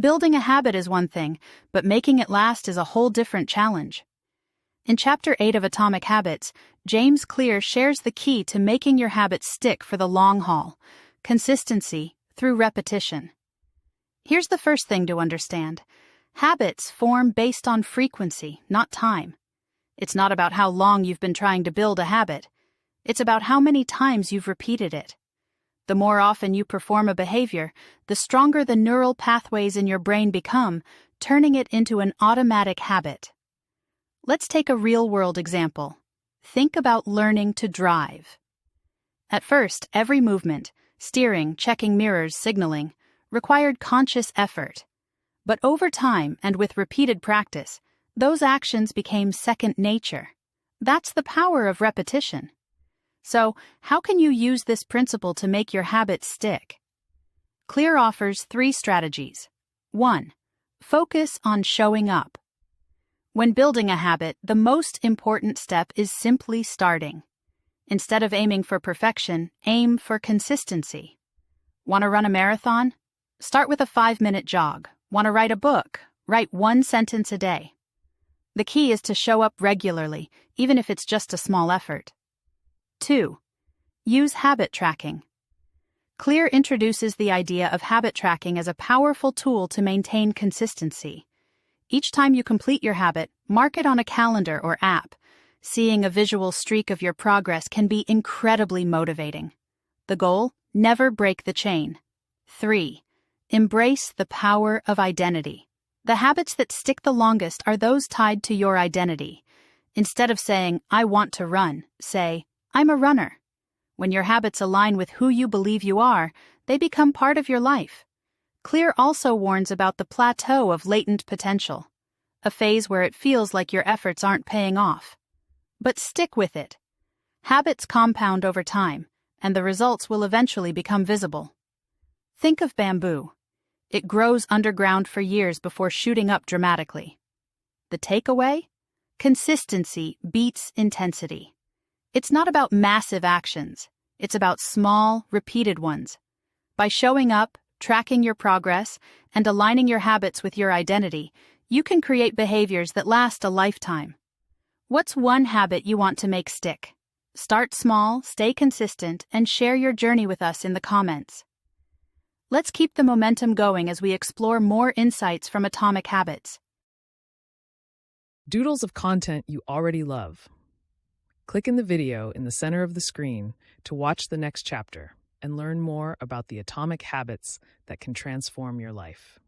Building a habit is one thing, but making it last is a whole different challenge. In Chapter 8 of Atomic Habits, James Clear shares the key to making your habits stick for the long haul: consistency through repetition. Here's the first thing to understand. Habits form based on frequency, not time. It's not about how long you've been trying to build a habit. It's about how many times you've repeated it. The more often you perform a behavior, the stronger the neural pathways in your brain become, turning it into an automatic habit. Let's take a real-world example. Think about learning to drive. At first, every movement, steering, checking mirrors, signaling, required conscious effort. But over time and with repeated practice, those actions became second nature. That's the power of repetition. So, how can you use this principle to make your habits stick? Clear offers 3 strategies. 1. Focus on showing up. When building a habit, the most important step is simply starting. Instead of aiming for perfection, aim for consistency. Want to run a marathon? Start with a 5-minute jog. Want to write a book? Write 1 sentence a day. The key is to show up regularly, even if it's just a small effort. 2. Use habit tracking. Clear introduces the idea of habit tracking as a powerful tool to maintain consistency. Each time you complete your habit, mark it on a calendar or app. Seeing a visual streak of your progress can be incredibly motivating. The goal? Never break the chain. 3. Embrace the power of identity. The habits that stick the longest are those tied to your identity. Instead of saying, "I want to run," say, "I'm a runner." When your habits align with who you believe you are, they become part of your life. Clear also warns about the plateau of latent potential, a phase where it feels like your efforts aren't paying off. But stick with it. Habits compound over time, and the results will eventually become visible. Think of bamboo. It grows underground for years before shooting up dramatically. The takeaway? Consistency beats intensity. It's not about massive actions. It's about small, repeated ones. By showing up, tracking your progress, and aligning your habits with your identity, you can create behaviors that last a lifetime. What's one habit you want to make stick? Start small, stay consistent, and share your journey with us in the comments. Let's keep the momentum going as we explore more insights from Atomic Habits. Doodles of content you already love. Click in the video in the center of the screen to watch the next chapter and learn more about the atomic habits that can transform your life.